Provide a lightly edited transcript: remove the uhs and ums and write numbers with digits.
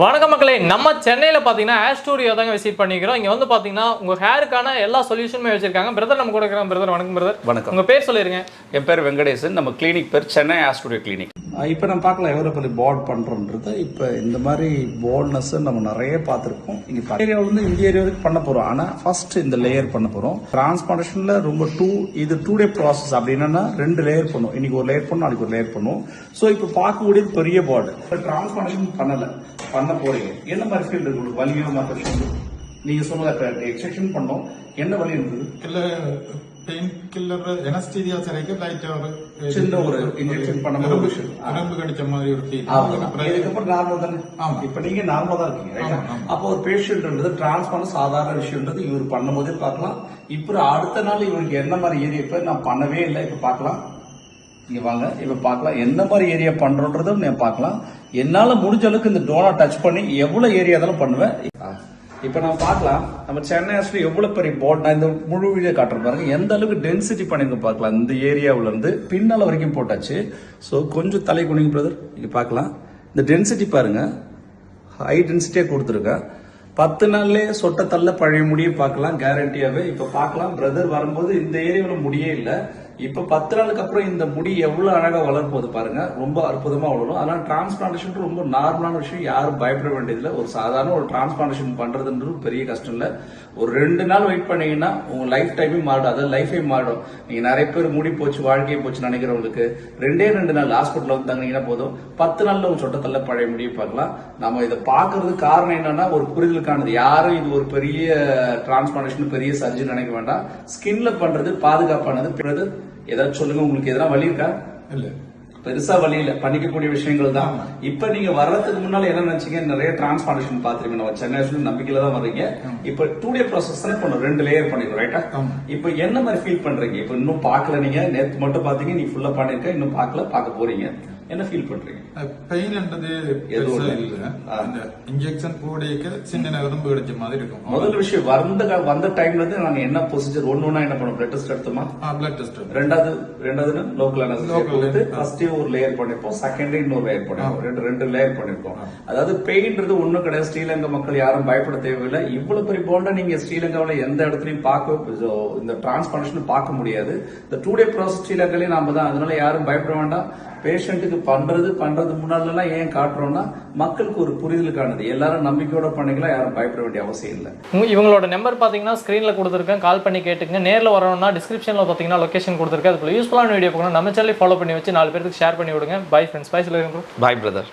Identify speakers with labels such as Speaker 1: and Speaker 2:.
Speaker 1: வணக்கம் மக்களே, நம்ம சென்னையில் பார்த்தீங்கன்னா ஹேர் ஸ்டூடியோ தாங்க விசிட் பண்ணிக்கிறோம். இங்கே வந்து பார்த்தீங்கன்னா உங்கள் ஹேருக்கான எல்லா சொல்யூஷனுமே வச்சிருக்காங்க. பிரதர் நம்ம கூட இருக்கிறோம். பிரதர் வணக்கம். பிரதர்
Speaker 2: வணக்கம்.
Speaker 1: உங்கள் பேர் சொல்லிருங்க.
Speaker 2: என் பேர் வெங்கடேசன். நம்ம கிளினிக் பேர் சென்னை ஹேர் ஸ்டூடியோ கிளினிக்.
Speaker 3: இப்போ நம்ம பார்க்கலாம் எவ்வளோ பெரிய போர்ட் பண்ணுறோன்றது. இப்போ இந்த மாதிரி போல்ட்னஸ் நம்ம நிறைய பார்த்துருக்கோம். இங்கே ஏரியாவிலேருந்து இந்த ஏரியா வரைக்கும் பண்ண போகிறோம். ஆனால் ஃபர்ஸ்ட் இந்த லேயர் பண்ண போகிறோம். டிரான்ஸ்பிளான்டேஷனில் ரொம்ப இது 2 day ப்ராசஸ். அப்படின்னா 2 லேயர் பண்ணும். இன்னைக்கு ஒரு லேயர் பண்ணும், நாளைக்கு ஒரு லேயர் பண்ணும். ஸோ இப்போ பார்க்கக்கூடியது பெரிய போர்டு. இப்போ டிரான்ஸ்பிளான்டேஷன் பண்ண போறீங்க, என்ன மாதிரி ஃபீல் இருக்கு உங்களுக்கு? வலியோ மற்ற நீங்க சொல்லுங்க. எக்ஸ்ட்ராக்ஷன் பண்ணோம், என்ன வலி இருந்தது?
Speaker 4: பெயின் கில்லர் எனஸ்தீசியா சரிக்கு லைட்டா ஒரு
Speaker 3: சின்ன ஒரு இன்ஜெக்ஷன் பண்ணும்போது
Speaker 4: உடம்பு கடிச்ச மாதிரி ஒரு ஃபீல்.
Speaker 3: இதுக்கப்புறம் நார்மல் தானே? இப்ப நீங்க நார்மலா தான் இருக்கீங்க. அப்போ ஒரு பேஷண்ட்ன்றது டிரான்ஸ்பிளான்ட் சாதாரண விஷயம்ன்றது இவர் பண்ணும்போதே பார்க்கலாம். இப்ப அடுத்த நாள் இவருக்கு என்ன மாதிரி ஏரியா இப்ப நான் பண்ணவே இல்லை, இப்ப பார்க்கலாம். இங்க வாங்க, இப்ப பார்க்கலாம் என்ன மாதிரி ஏரியா பண்றோன்றதும் நான் பார்க்கலாம். என்னால முடிஞ்ச அளவுக்கு இந்த டோனா டச் பண்ணி எவ்வளவு ஏரியா தான் பண்ணுவேன். இப்ப நம்ம பார்க்கலாம் நம்ம சென்னை ஹாஸ்பிட்டல் எவ்வளவு பெரிய போர்ட். நான் இந்த முழு வீடியோ காட்டுறேன் பாருங்க, எந்த அளவுக்கு டென்சிட்டி பண்ணிருக்கோம் பார்க்கலாம். இந்த ஏரியாவுல இருந்து பின்னால வரைக்கும் போட்டாச்சு. ஸோ கொஞ்சம் தலை குனிங்க பிரதர், இங்க பார்க்கலாம். இந்த டென்சிட்டி பாருங்க, ஹை டென்சிட்டியா கொடுத்துருக்கேன். 10 நாள்லயே சொட்ட தள்ள பழைய முடிய பார்க்கலாம் கேரண்டியாவே. இப்ப பார்க்கலாம் பிரதர் வரும்போது இந்த ஏரியாவில் முடியே இல்லை. இப்ப 10 நாளுக்கு அப்புறம் இந்த முடி எவ்வளவு அழகா வளர்ப்போது பாருங்க, ரொம்ப அற்புதமா வளரும். அதனால டிரான்ஸ்பிளான்டேஷன் ரொம்ப நார்மலான விஷயம், யாரும் பயப்பட வேண்டியதில்லை. ஒரு சாதாரண ஒரு டிரான்ஸ்பிளான்டேஷன் பண்றதுன்றது பெரிய கஷ்டம் இல்ல. ஒரு 2 நாள் வெயிட் பண்ணீங்கன்னா உங்க லைஃப் டைமே மாறும், அதாவது லைஃபே மாறும். நீங்க நிறைய பேர் முடி போச்சு வாழ்க்கையை போச்சு நினைக்கிறவங்களுக்கு 2 நாள் ஹாஸ்பிட்டல் வந்து தங்கினீங்கன்னா போதும், 10 நாள்ல உங்க சொட்டத்தல்ல பழைய முடிய பார்க்கலாம். நம்ம இதை பாக்குறது காரணம் என்னன்னா ஒரு புரிதலுக்கானது. யாரும் இது ஒரு பெரிய டிரான்ஸ்பிளான்டேஷன் பெரிய சர்ஜரி நினைக்க வேண்டாம். ஸ்கின்ல பண்றது பாதுகாப்பானது. ஏதாச்சும் சொல்லுங்க, உங்களுக்கு எதனா வலி இருக்கா?
Speaker 4: இல்ல,
Speaker 3: பெருசா வழி இல்ல, பண்ணிக்கக்கூடிய விஷயங்கள் தான். இப்ப நீங்க வர்றதுக்கு முன்னால என்ன நினைச்சீங்க? நிறைய டிரான்ஸ்பிளான்டேஷன் பாத்துருக்கீங்க. நம்ம சென்னை நம்பிக்கையில தான் வர்றீங்க. இப்ப 2 day ப்ராசஸ் தானே பண்ணும், 2 லேயர் பண்ணிடுறோம் ரைட்டா? இப்ப என்ன மாதிரி ஃபீல் பண்றீங்க? இப்ப இன்னும் பாக்கல, நீங்க நேத்து மட்டும் பாத்தீங்க, நீ ஃபுல்லா பண்ணிருக்க, இன்னும் பாக்கல, பார்க்க போறீங்க. என்ன ஃபீல் பண்றீங்க?
Speaker 4: பெயின் என்றது பெருசா இல்ல. அந்த இன்ஜெக்ஷன் போடைக்கு சின்ன உடம்பு கடிச்ச மாதிரி இருக்கும்.
Speaker 3: முதல் விஷயம் வந்த டைம்ல இருந்து நாங்க என்ன ப்ரொசீஜர் ஒண்ணு என்ன பண்ணுவோம்? பிளட் டெஸ்ட் எடுத்தோமா?
Speaker 4: Blood test.
Speaker 3: ரெண்டாவது லோக்கல் அனஸ்தீசியா ஃபர்ஸ்ட் ஒரு லேயர் பண்ணிருப்போம், செகண்ட் இன்னொரு லேயர் பண்ணிருப்போம், 2 லேயர் பண்ணிருப்போம். அதாவது பெயின்றது ஒண்ணும் கிடையாது. ஸ்ரீலங்கா மக்கள் யாரும் பயப்பட தேவையில்லை. இவ்வளவு பெரிய போல்டா நீங்க ஸ்ரீலங்காவில எந்த இடத்துலயும் பார்க்க, இந்த டிரான்ஸ்பிளான்டேஷன் பார்க்க முடியாது. இந்த 2 day ப்ராசஸ் ஸ்ரீலங்காலயும் நாம தான். அதனால யாரும் பயப்பட வேண்டாம். பேஷண்ட்டுக்கு பண்றது முன்னாலாம் ஏன் காட்டுறோம்னா மக்களுக்கு ஒரு புரிதலுக்கானது. எல்லாரும் நம்பிக்கையோட பண்ணிக்கலாம், யாரும் பயப்பட வேண்டிய அவசியம் இல்லை.
Speaker 1: இவங்களோட நம்பர் பாத்தீங்கன்னா ஸ்கிரீன்ல கொடுத்துருக்கேன், கால் பண்ணி கேட்டுங்க. நேரில் வரணும்னா டிஸ்கிரிப்ஷன்ல பாத்தீங்கன்னா லொகேஷன் கொடுத்துருக்கேன். அதுக்குள்ள யூஸ்ஃபுல்லான வீடியோ பார்க்கணும், நம்ம சேனல் ஃபாலோ பண்ணி வச்சு 4 பேருக்கு ஷேர் பண்ணி விடுங்க. Bye friends. பை சொல்லுங்க.
Speaker 2: பாய் பிரதர்.